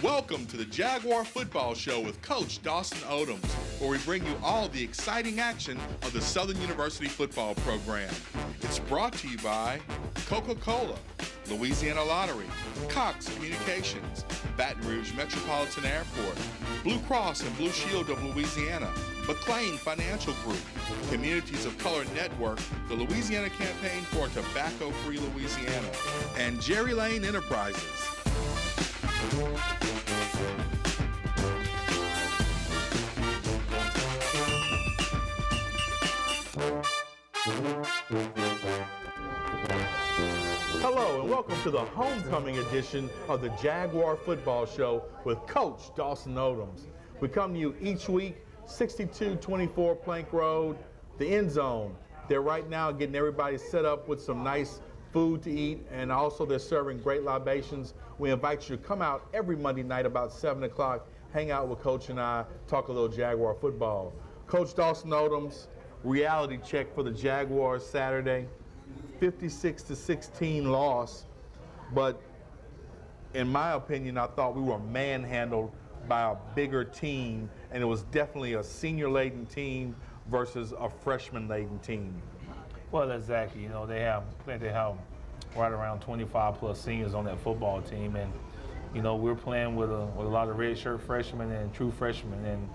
Welcome to the Jaguar Football Show with Coach Dawson Odums, where we bring you all the exciting action of the Southern University football program. It's brought to you by Coca-Cola, Louisiana Lottery, Cox Communications, Baton Rouge Metropolitan Airport, Blue Cross and Blue Shield of Louisiana, McLean Financial Group, Communities of Color Network, the Louisiana Campaign for Tobacco-Free Louisiana, and Jerry Lane Enterprises. Hello and welcome to the homecoming edition of the Jaguar Football Show with Coach Dawson Odums. We come to you each week, 6224 Plank Road, the End Zone. They're right now getting everybody set up with some nice food to eat, and also they're serving great libations. We invite you to come out every Monday night about 7 o'clock, hang out with Coach and I, talk a little Jaguar football. Coach Dawson Odums, reality check for the Jaguars Saturday, 56-16 loss, but in my opinion, I thought we were manhandled by a bigger team, and it was definitely a senior-laden team versus a freshman-laden team. Well, exactly. You know, they have right around 25 plus seniors on that football team, and you know we're playing with a lot of redshirt freshmen and true freshmen, and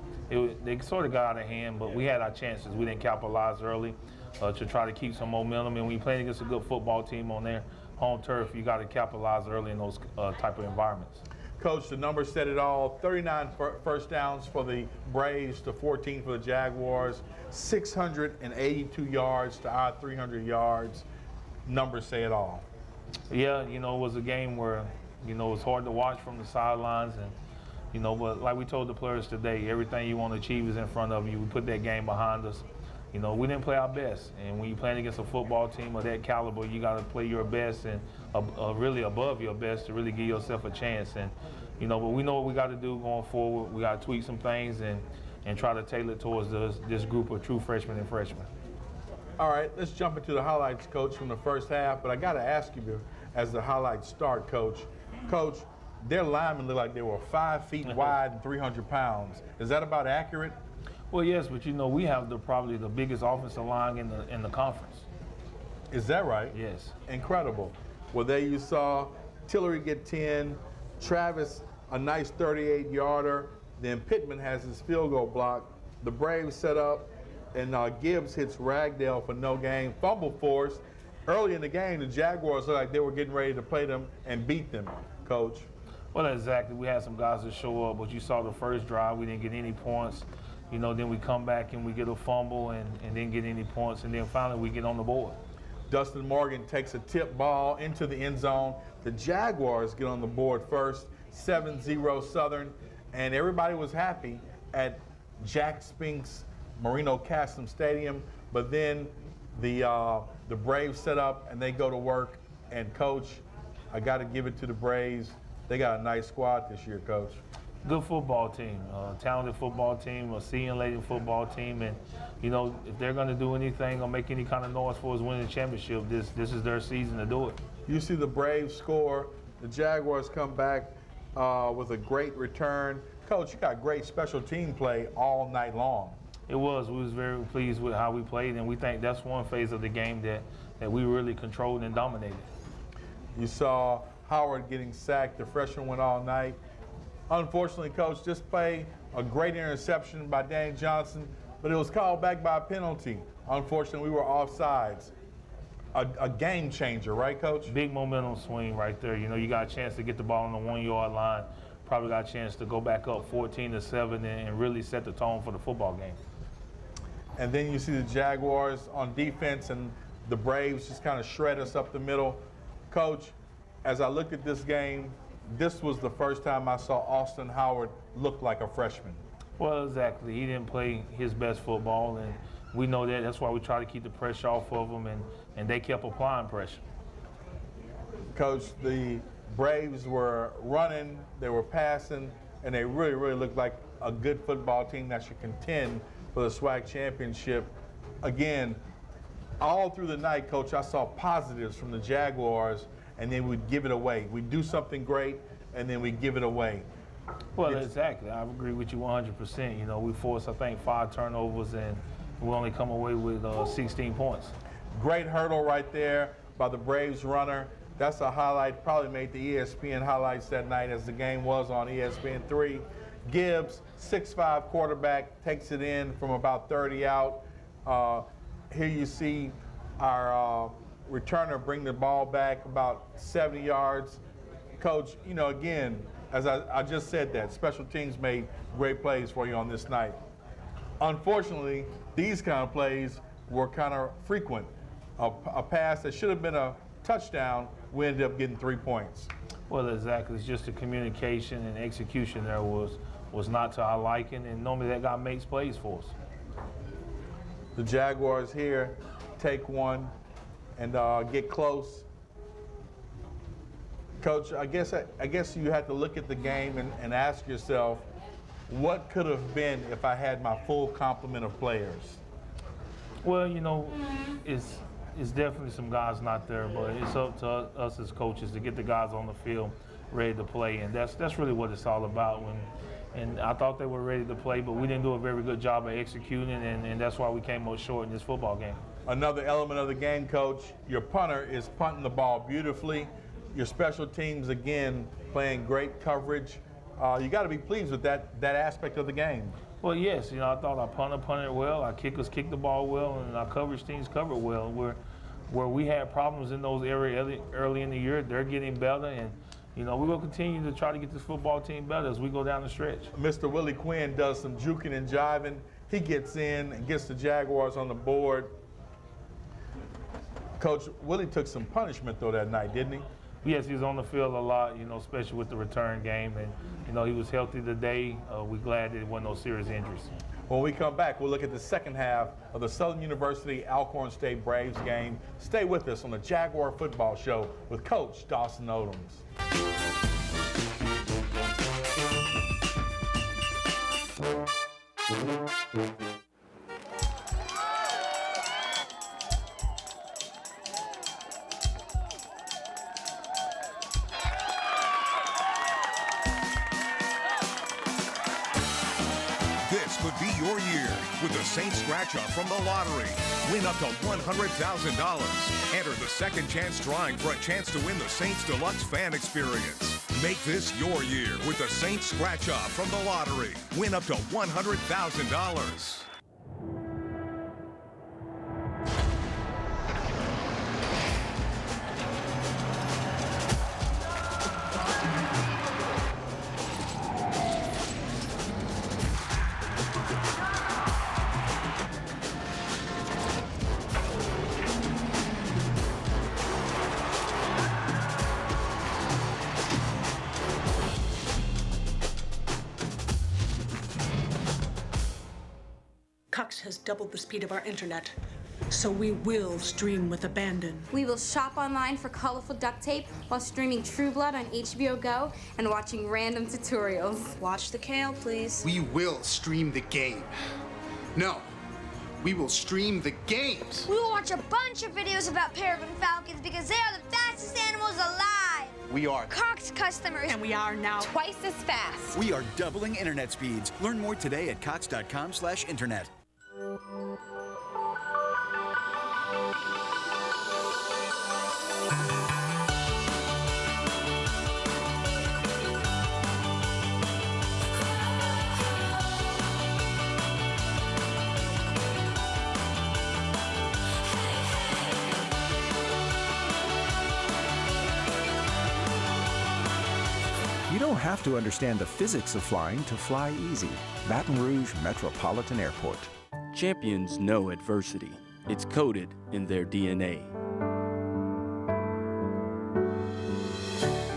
they sort of got out of hand. But we had our chances. We didn't capitalize early to try to keep some momentum. And when you're playing against a good football team on their home turf, you got to capitalize early in those type of environments. Coach, the numbers said it all. 39 first downs for the Braves to 14 for the Jaguars. 682 yards to our 300 yards. Numbers say it all. Yeah, you know, it was a game where, you know, it's hard to watch from the sidelines, and, you know, but like we told the players today, everything you want to achieve is in front of you. We put that game behind us. You know, we didn't play our best, and when you're playing against a football team of that caliber, you got to play your best and really above your best to really give yourself a chance. And, you know, but we know what we got to do going forward. We got to tweak some things and try to tailor it towards this group of true freshmen and freshmen. All right, let's jump into the highlights, Coach, from the first half. But I got to ask you, as the highlights start, Coach, their linemen look like they were 5 feet wide and 300 pounds. Is that about accurate? Well, yes, but you know we have probably the biggest offensive line in the conference. Is that right? Yes. Incredible. Well, there you saw Tillery get 10, Travis a nice 38-yarder. Then Pittman has his field goal block. The Braves set up, and Gibbs hits Ragdale for no gain. Fumble force. Early in the game, the Jaguars looked like they were getting ready to play them and beat them, Coach. Well, exactly. We had some guys that show up, but you saw the first drive, we didn't get any points. You know, then we come back and we get a fumble and didn't get any points, and then finally we get on the board. Dustin Morgan takes a tip ball into the end zone. The Jaguars get on the board first, 7-0 Southern, and everybody was happy at Jack Spink's Marino Castleman Stadium. But then the Braves set up and they go to work. And Coach, I got to give it to the Braves. They got a nice squad this year, Coach. Good football team, talented football team, a senior-laden football team, and you know if they're going to do anything or make any kind of noise for us winning the championship, this is their season to do it. You see the Braves score, the Jaguars come back with a great return. Coach, you got great special team play all night long. It was. We was very pleased with how we played, and we think that's one phase of the game that we really controlled and dominated. You saw Howard getting sacked. The freshman went all night. Unfortunately, Coach, this play, a great interception by Danny Johnson, but it was called back by a penalty. Unfortunately, we were offsides. A game changer, right, Coach? Big momentum swing right there. You know, you got a chance to get the ball on the 1 yard line. Probably got a chance to go back up 14-7 and really set the tone for the football game. And then you see the Jaguars on defense, and the Braves just kind of shred us up the middle. Coach, as I looked at this game, this was the first time I saw Austin Howard look like a freshman. Well, exactly. He didn't play his best football, and we know that. That's why we try to keep the pressure off of him, and they kept applying pressure. Coach, the Braves were running, they were passing, and they really, really looked like a good football team that should contend for the SWAC championship. Again, all through the night, Coach, I saw positives from the Jaguars, and then we'd give it away. We'd do something great, and then we'd give it away. Well, exactly. I agree with you 100%. You know, we forced, I think, 5 turnovers, and we only come away with 16 points. Great hurdle right there by the Braves runner. That's a highlight, probably made the ESPN highlights that night as the game was on ESPN3. Gibbs, 6'5" quarterback, takes it in from about 30 out. Here you see our returner bring the ball back about 70 yards. Coach, you know, again, as I just said that, special teams made great plays for you on this night. Unfortunately, these kind of plays were kind of frequent. A pass that should have been a touchdown, we ended up getting 3 points. Well, exactly. It's just the communication and execution there was not to our liking, and normally that guy makes plays for us. The Jaguars here take one and get close. Coach, I guess you have to look at the game and ask yourself, what could have been if I had my full complement of players? Well, you know, it's definitely some guys not there, but it's up to us as coaches to get the guys on the field ready to play, and that's really what it's all about. And I thought they were ready to play, but we didn't do a very good job of executing, and that's why we came up short in this football game. Another element of the game, Coach, your punter is punting the ball beautifully. Your special teams, again, playing great coverage. You got to be pleased with that aspect of the game. Well, yes, you know, I thought our punter punted well, our kickers kicked the ball well, and our coverage teams covered well. Where we had problems in those areas early in the year, they're getting better, and you know, we will continue to try to get this football team better as we go down the stretch. Mr. Willie Quinn does some juking and jiving. He gets in and gets the Jaguars on the board. Coach, Willie took some punishment, though, that night, didn't he? Yes, he was on the field a lot, you know, especially with the return game. And, you know, he was healthy today. We're glad there wasn't no serious injuries. When we come back, we'll look at the second half of the Southern University Alcorn State Braves game. Stay with us on the Jaguar Football Show with Coach Dawson Odums. This could be your year with the Saints Scratch-Off from the lottery. Win up to $100,000. Enter the second chance drawing for a chance to win the Saints Deluxe Fan Experience. Make this your year with the Saints Scratch-Off from the lottery. Win up to $100,000. Cox has doubled the speed of our internet, so we will stream with abandon. We will shop online for colorful duct tape while streaming True Blood on HBO Go and watching random tutorials. Watch the kale, please. We will stream the game. No, we will stream the games. We will watch a bunch of videos about peregrine falcons because they are the fastest animals alive. We are Cox customers. And we are now Twice as fast. We are doubling internet speeds. Learn more today at cox.com/internet. You don't have to understand the physics of flying to fly easy. Baton Rouge Metropolitan Airport. Champions know adversity. It's coded in their DNA.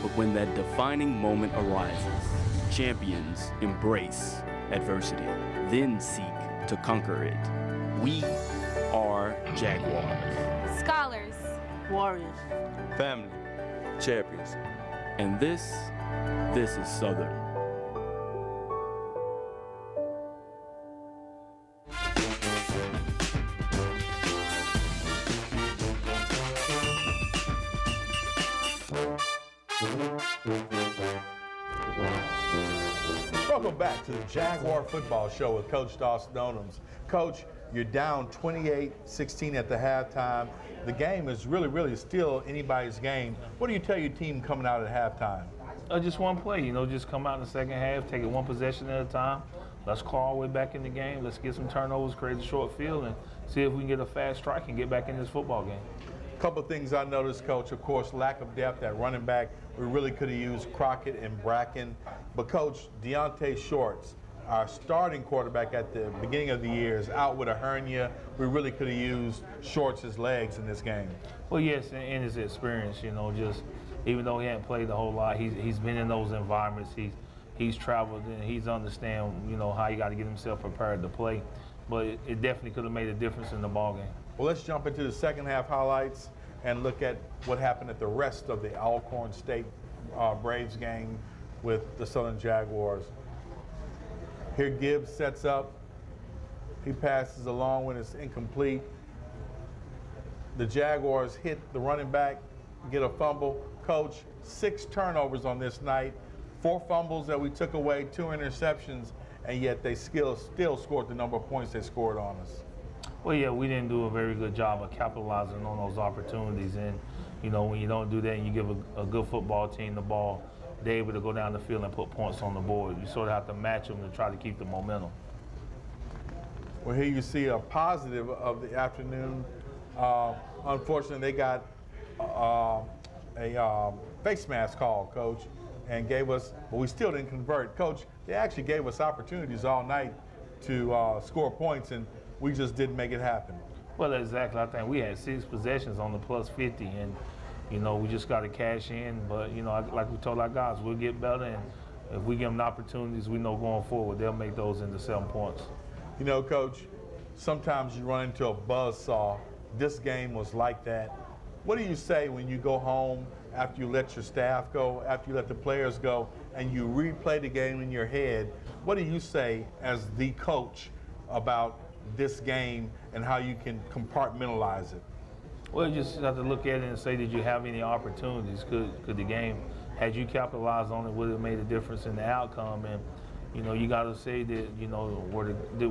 But when that defining moment arises, champions embrace adversity, then seek to conquer it. We are Jaguars. Scholars. Warriors. Family. Champions. And this is Southern. Welcome back to the Jaguar Football Show with Coach Dawson Odums. Coach, you're down 28-16 at the halftime. The game is really still anybody's game. What do you tell your team coming out at halftime? Just one play, just come out in the second half, take it one possession at a time. Let's claw our way back in the game. Let's get some turnovers, create a short field, and see if we can get a fast strike and get back in this football game. A couple of things I noticed, Coach. Of course, lack of depth at running back. We really could have used Crockett and Bracken. But, Coach, Deontay Shorts, our starting quarterback at the beginning of the year, is out with a hernia. We really could have used Shorts' legs in this game. Well, yes, and his experience, just even though he hadn't played a whole lot, he's been in those environments. He's traveled and he's understand, how you got to get himself prepared to play. But it definitely could have made a difference in the ball game. Well, let's jump into the second half highlights and look at what happened at the rest of the Alcorn State Braves game with the Southern Jaguars. Here Gibbs sets up. He passes along when it's incomplete. The Jaguars hit the running back, get a fumble. Coach, 6 turnovers on this night, 4 fumbles that we took away, 2 interceptions, and yet they still scored the number of points they scored on us. Well, yeah, we didn't do a very good job of capitalizing on those opportunities. And, when you don't do that and you give a good football team the ball, they're able to go down the field and put points on the board. You sort of have to match them to try to keep the momentum. Well, here you see a positive of the afternoon. Unfortunately, they got a face mask call, Coach, and gave us, but we still didn't convert. Coach, they actually gave us opportunities all night to score points, and we just didn't make it happen. Well, exactly. I think we had 6 possessions on the plus 50, and, we just got to cash in. But, like we told our guys, we'll get better, and if we give them the opportunities, we know going forward, they'll make those into 7 points. Coach, sometimes you run into a buzzsaw. This game was like that. What do you say when you go home after you let your staff go, after you let the players go, and you replay the game in your head? What do you say as the coach about this game and how you can compartmentalize it? Well, you just have to look at it and say, did you have any opportunities? Could the game, had you capitalized on it, would it have made a difference in the outcome? And, you got to say that,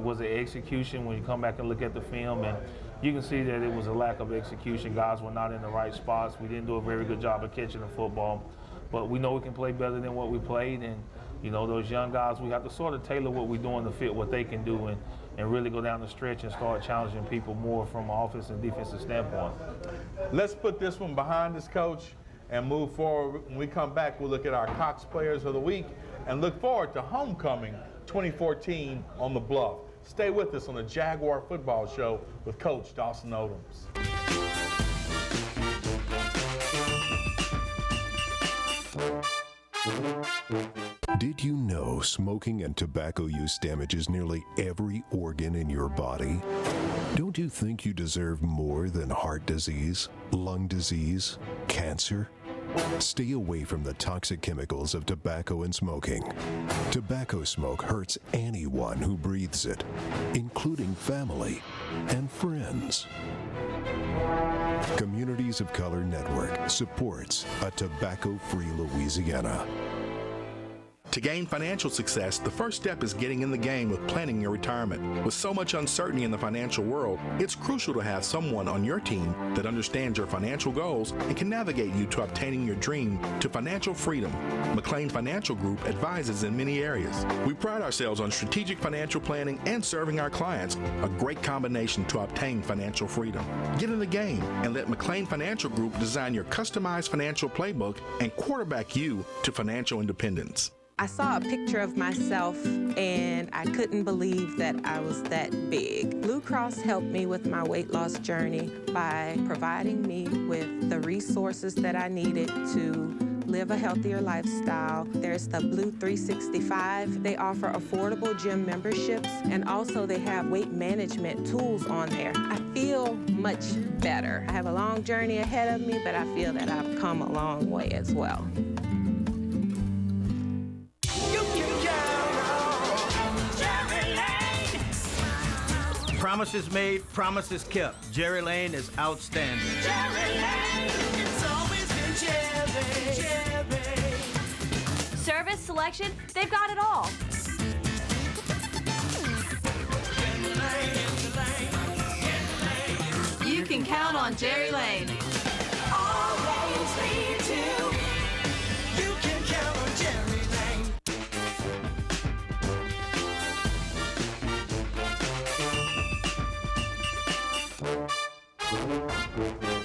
was it execution when you come back and look at the film? And you can see that it was a lack of execution. Guys were not in the right spots. We didn't do a very good job of catching the football. But we know we can play better than what we played. And, those young guys, we have to sort of tailor what we're doing to fit what they can do and really go down the stretch and start challenging people more from an offensive and defensive standpoint. Let's put this one behind us, Coach, and move forward. When we come back, we'll look at our Cox Players of the Week and look forward to Homecoming 2014 on the Bluff. Stay with us on the Jaguar Football Show with Coach Dawson Odums. Did you know smoking and tobacco use damages nearly every organ in your body? Don't you think you deserve more than heart disease, lung disease, cancer? Stay away from the toxic chemicals of tobacco and smoking. Tobacco smoke hurts anyone who breathes it, including family and friends. Communities of Color Network supports a tobacco-free Louisiana. To gain financial success, the first step is getting in the game with planning your retirement. With so much uncertainty in the financial world, it's crucial to have someone on your team that understands your financial goals and can navigate you to obtaining your dream to financial freedom. McLean Financial Group advises in many areas. We pride ourselves on strategic financial planning and serving our clients, a great combination to obtain financial freedom. Get in the game and let McLean Financial Group design your customized financial playbook and quarterback you to financial independence. I saw a picture of myself and I couldn't believe that I was that big. Blue Cross helped me with my weight loss journey by providing me with the resources that I needed to live a healthier lifestyle. There's the Blue 365. They offer affordable gym memberships, and also they have weight management tools on there. I feel much better. I have a long journey ahead of me, but I feel that I've come a long way as well. Promises made, promises kept. Jerry Lane is outstanding. Jerry Lane, it's always been Jerry. Service, selection, they've got it all. count on Jerry Lane. Always lead to. You can count on Jerry Lane.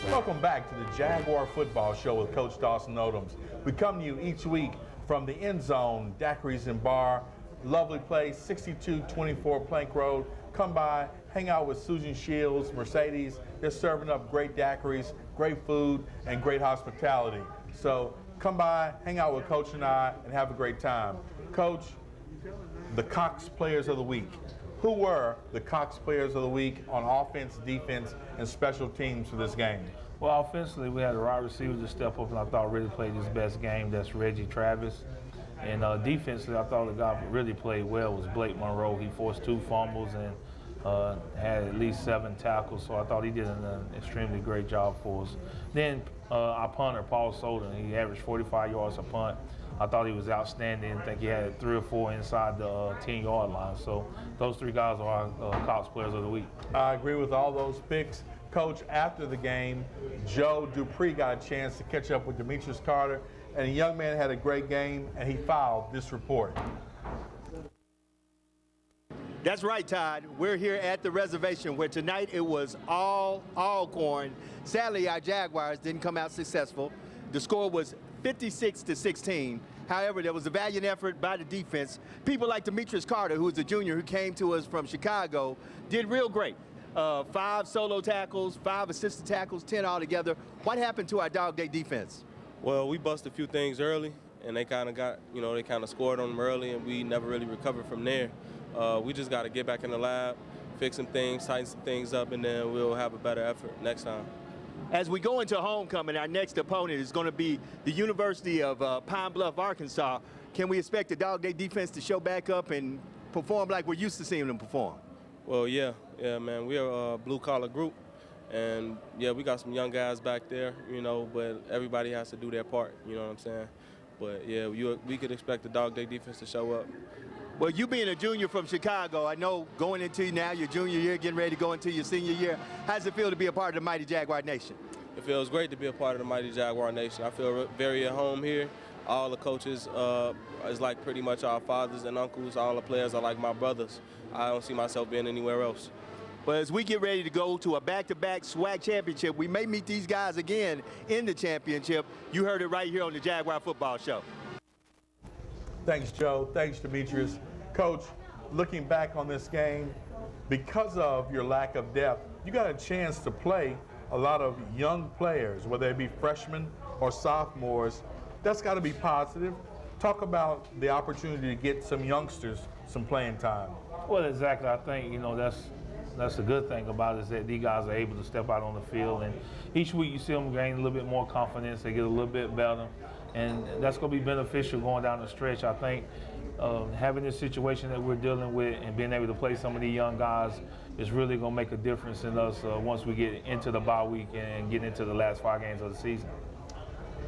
Welcome back to the Jaguar Football Show with Coach Dawson Odums. We come to you each week from the end zone, Daiquiris and Bar. Lovely place, 6224 Plank Road. Come by, hang out with Susan Shields, Mercedes. They're serving up great daiquiris, great food, and great hospitality. So come by, hang out with Coach and I, and have a great time. Coach, the Cox Players of the Week. Who were the Cox Players of the Week on offense, defense, and special teams for this game? Well, offensively, we had a wide receiver to step up, and I thought really played his best game. That's Reggie Travis. And defensively, I thought the guy who really played well was Blake Monroe. He forced 2 fumbles and had at least 7 tackles, so I thought he did an extremely great job for us. Then our punter, Paul Soden, he averaged 45 yards a punt. I thought he was outstanding. I think he had 3 or 4 inside the 10-yard line. So those 3 guys are our Cox Players of the Week. I agree with all those picks. Coach, after the game, Joe Dupree got a chance to catch up with Demetrius Carter, and the young man had a great game, and he filed this report. That's right, Todd. We're here at the reservation where tonight it was all Alcorn. Sadly, our Jaguars didn't come out successful. The score was 56-16. However, there was a valiant effort by the defense. People like Demetrius Carter, who is a junior who came to us from Chicago, did real great. 5 solo tackles, 5 assisted tackles, 10 altogether. What happened to our dog day defense? Well, we busted a few things early, and they kind of scored on them early, and we never really recovered from there. We just got to get back in the lab, fix some things, tighten some things up, and then we'll have a better effort next time. As we go into homecoming, our next opponent is going to be the University of Pine Bluff, Arkansas. Can we expect the dog day defense to show back up and perform like we're used to seeing them perform? Well, yeah, man. We are a blue-collar group, and, yeah, we got some young guys back there, but everybody has to do their part, you know what I'm saying? But, yeah, we could expect the dog day defense to show up. Well, you being a junior from Chicago, I know going into now your junior year, getting ready to go into your senior year, how does it feel to be a part of the mighty Jaguar Nation? It feels great to be a part of the mighty Jaguar Nation. I feel very at home here. All the coaches is like pretty much our fathers and uncles. All the players are like my brothers. I don't see myself being anywhere else. But as we get ready to go to a back-to-back SWAC championship, we may meet these guys again in the championship. You heard it right here on the Jaguar Football Show. Thanks, Joe. Thanks, Demetrius. Coach, looking back on this game, because of your lack of depth, you got a chance to play a lot of young players, whether they be freshmen or sophomores. That's got to be positive. Talk about the opportunity to get some youngsters some playing time. Well, exactly. I think, that's the good thing about it is that these guys are able to step out on the field, and each week you see them gain a little bit more confidence. They get a little bit better, and that's going to be beneficial going down the stretch. I think having this situation that we're dealing with and being able to play some of these young guys is really going to make a difference in us once we get into the bye week and get into the last 5 games of the season.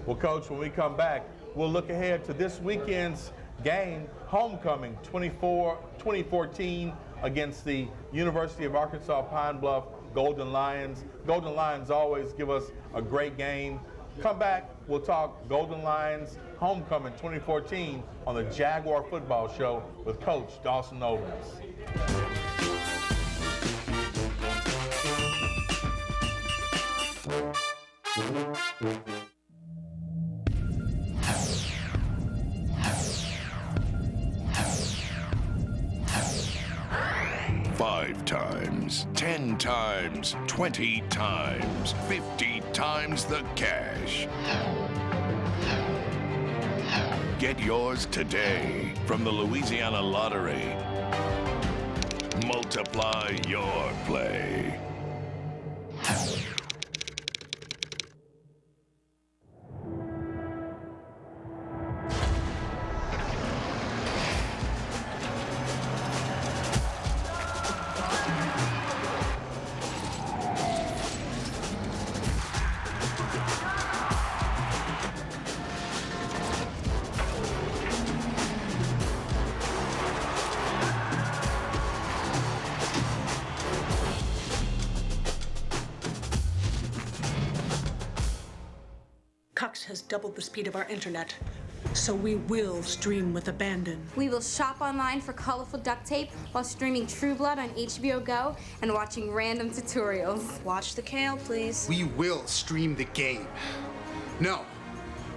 Well, Coach, when we come back, we'll look ahead to this weekend's game, homecoming 2014 against the University of Arkansas-Pine Bluff Golden Lions. Golden Lions always give us a great game. Come back, we'll talk Golden Lions homecoming 2014 on the Jaguar Football Show with Coach Dawson Odums. 5 times, 10 times, 20 times, 50 times the cash. Get yours today from the Louisiana Lottery. Multiply your play. has doubled the speed of our internet, so we will stream with abandon. We will shop online for colorful duct tape while streaming True Blood on HBO Go and watching random tutorials. Watch the kale, please. We will stream the game. No,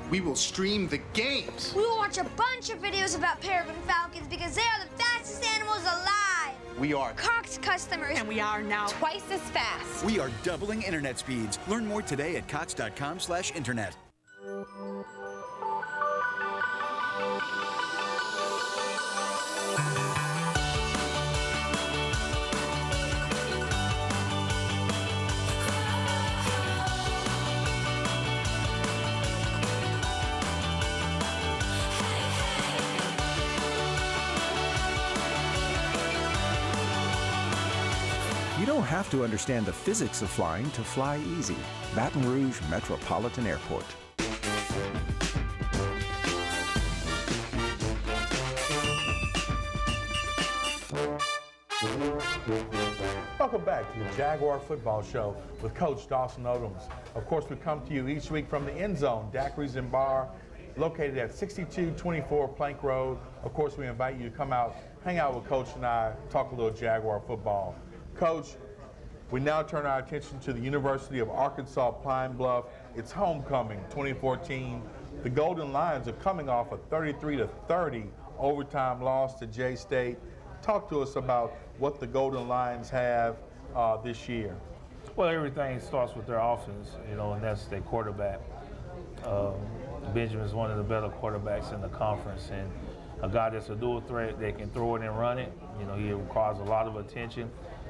we will stream the games. We will watch a bunch of videos about peregrine falcons because they are the fastest animals alive. We are Cox customers. And we are now twice as fast. We are doubling internet speeds. Learn more today at cox.com/internet. You don't have to understand the physics of flying to fly easy. Baton Rouge Metropolitan Airport. Welcome back to the Jaguar Football Show with Coach Dawson Odums. Of course, we come to you each week from the end zone, Daiquiris and Bar, located at 6224 Plank Road. Of course, we invite you to come out, hang out with Coach and I, talk a little Jaguar football. Coach, we now turn our attention to the University of Arkansas-Pine Bluff. It's homecoming 2014. The Golden Lions are coming off a 33-30 overtime loss to J-State. Talk to us about what the Golden Lions have this year. Well, everything starts with their offense, and that's their quarterback. Benjamin's one of the better quarterbacks in the conference, and a guy that's a dual threat that can throw it and run it. He requires a lot of attention,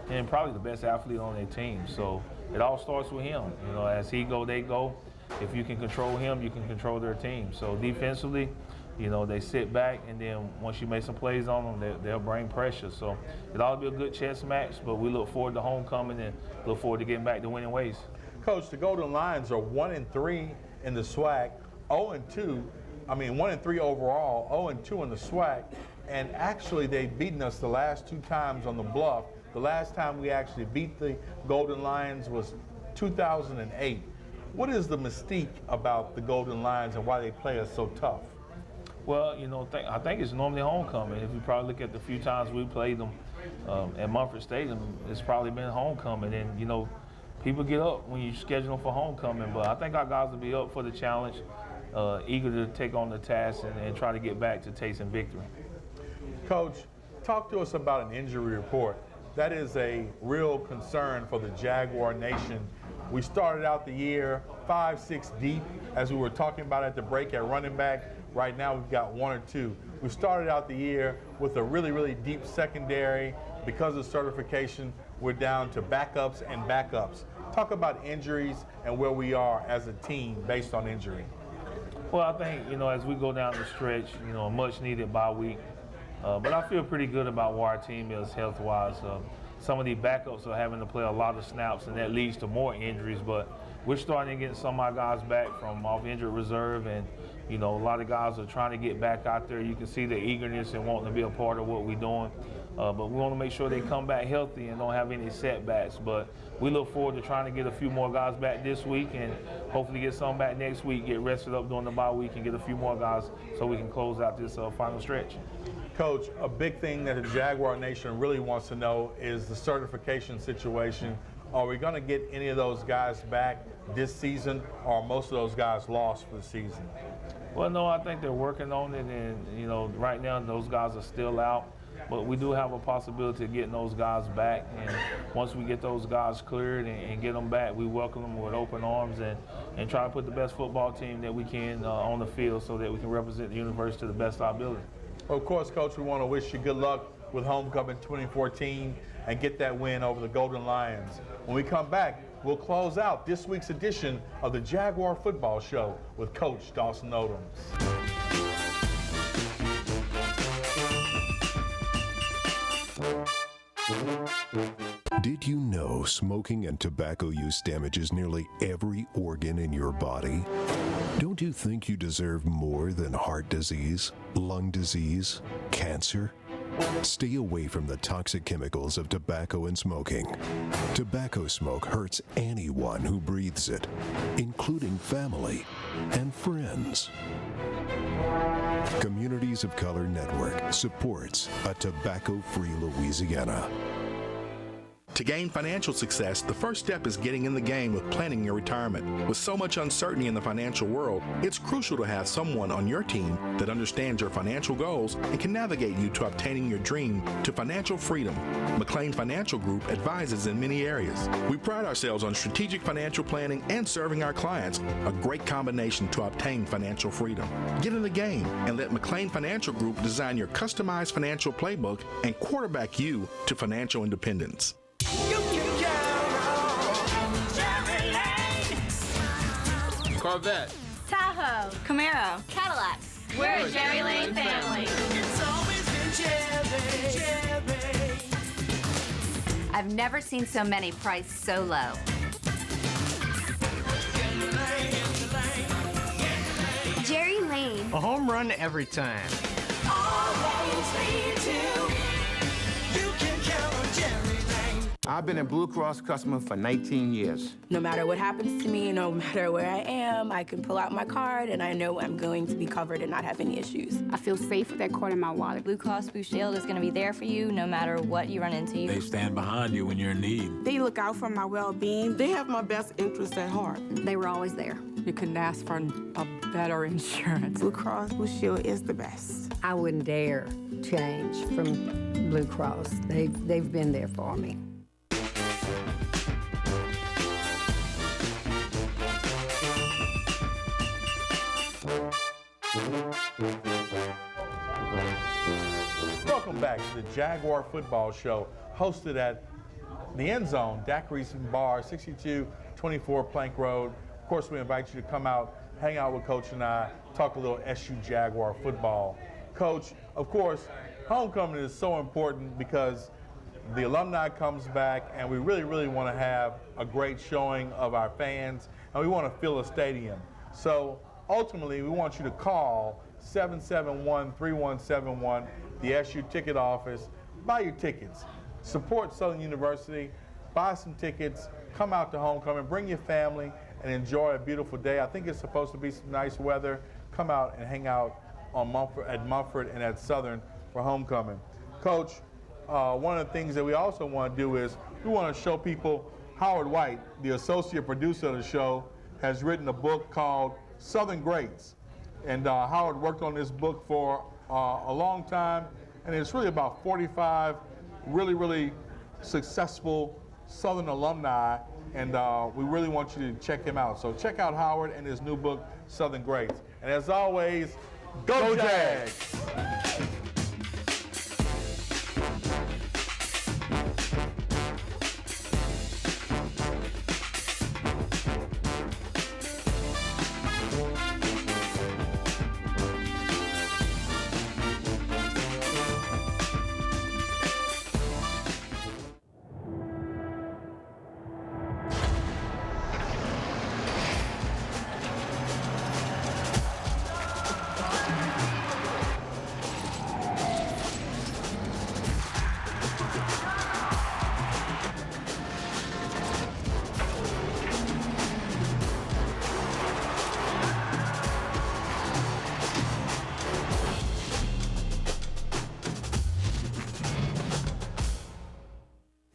and probably the best athlete on their team. So it all starts with him. As he go, they go. If you can control him, you can control their team. So defensively, they sit back, and then once you make some plays on them, they'll bring pressure. So it ought to be a good chess match, but we look forward to homecoming and look forward to getting back to winning ways. Coach, the Golden Lions are 1-3 in the SWAC, 0-2. 1-3 overall, 0-2 in the SWAC, and actually they've beaten us the last 2 times on the Bluff. The last time we actually beat the Golden Lions was 2008. What is the mystique about the Golden Lions and why they play us so tough? Well, I think it's normally homecoming. If you probably look at the few times we played them at Mumford Stadium, it's probably been homecoming. And, people get up when you schedule them for homecoming, but I think our guys will be up for the challenge, eager to take on the task and try to get back to tasting victory. Coach, talk to us about an injury report. That is a real concern for the Jaguar Nation. We started out the year 5-6 deep, as we were talking about at the break at running back. Right now we've got 1 or 2. We started out the year with a really, really deep secondary. Because of certification, we're down to backups and backups. Talk about injuries and where we are as a team based on injury. Well, I think, as we go down the stretch, a much needed bye week. But I feel pretty good about where our team is health-wise. Some of the backups are having to play a lot of snaps, and that leads to more injuries. But we're starting to get some of our guys back from off injured reserve, and a lot of guys are trying to get back out there. You can see the eagerness and wanting to be a part of what we're doing. But we want to make sure they come back healthy and don't have any setbacks. But we look forward to trying to get a few more guys back this week and hopefully get some back next week, get rested up during the bye week, and get a few more guys so we can close out this final stretch. Coach, a big thing that the Jaguar Nation really wants to know is the certification situation. Are we going to get any of those guys back this season, or are most of those guys lost for the season? Well, no, I think they're working on it, and right now those guys are still out. But we do have a possibility of getting those guys back, and once we get those guys cleared and get them back, we welcome them with open arms and try to put the best football team that we can on the field so that we can represent the university to the best of our ability. Of course, Coach, we want to wish you good luck with homecoming 2014 and get that win over the Golden Lions. When we come back, we'll close out this week's edition of the Jaguar Football Show with Coach Dawson Odums. Did you know smoking and tobacco use damages nearly every organ in your body? Don't you think you deserve more than heart disease, lung disease, cancer? Stay away from the toxic chemicals of tobacco and smoking. Tobacco smoke hurts anyone who breathes it, including family, and friends. Communities of Color Network supports a tobacco-free Louisiana. To gain financial success, the first step is getting in the game with planning your retirement. With so much uncertainty in the financial world, it's crucial to have someone on your team that understands your financial goals and can navigate you to obtaining your dream to financial freedom. McLean Financial Group advises in many areas. We pride ourselves on strategic financial planning and serving our clients, a great combination to obtain financial freedom. Get in the game and let McLean Financial Group design your customized financial playbook and quarterback you to financial independence. You can count on Jerry Lane. Corvette, Tahoe, Camaro, Cadillac. We're a Jerry Lane family. It's always been Jerry. I've never seen so many priced so low. Jerry Lane. A home run every time. Always lead to. You can count on Jerry Lane. I've been a Blue Cross customer for 19 years. No matter what happens to me, no matter where I am, I can pull out my card and I know I'm going to be covered and not have any issues. I feel safe with that card in my wallet. Blue Cross Blue Shield is going to be there for you no matter what you run into. They stand behind you when you're in need. They look out for my well-being. They have my best interests at heart. They were always there. You couldn't ask for a better insurance. Blue Cross Blue Shield is the best. I wouldn't dare change from Blue Cross. They've been there for me. Welcome back to the Jaguar Football Show, hosted at the End Zone, Daiquiris and Bar, 6224 Plank Road. Of course, we invite you to come out, hang out with Coach and I, talk a little SU Jaguar football. Coach, of course, homecoming is so important because the alumni comes back, and we really, really want to have a great showing of our fans, and we want to fill a stadium. So ultimately, we want you to call 771-3171, the SU ticket office. Buy your tickets. Support Southern University. Buy some tickets. Come out to homecoming. Bring your family and enjoy a beautiful day. I think it's supposed to be some nice weather. Come out and hang out on at Mumford and at Southern for homecoming. Coach, one of the things that we also want to do is we want to show people Howard White, the associate producer of the show, has written a book called Southern Greats. And Howard worked on this book for a long time, and it's really about 45 really, really successful Southern alumni, and we really want you to check him out. So check out Howard and his new book, Southern Greats. And as always, go Jags!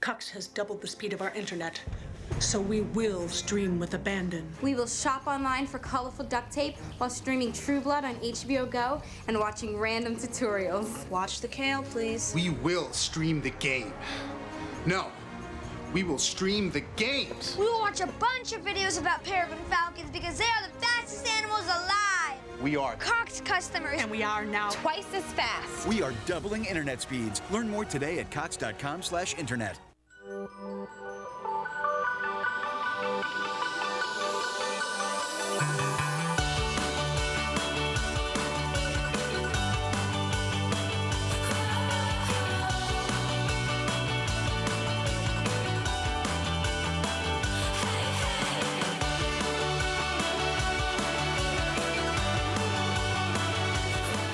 Cox has doubled the speed of our internet, so we will stream with abandon. We will shop online for colorful duct tape while streaming True Blood on HBO Go and watching random tutorials. Watch the kale, please. We will stream the game. No, we will stream the games. We will watch a bunch of videos about peregrine falcons because they are the fastest animals alive. We are Cox customers. And we are now twice as fast. We are doubling internet speeds. Learn more today at cox.com/internet.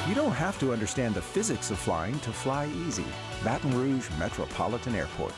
You don't have to understand the physics of flying to fly easy. Baton Rouge Metropolitan Airport.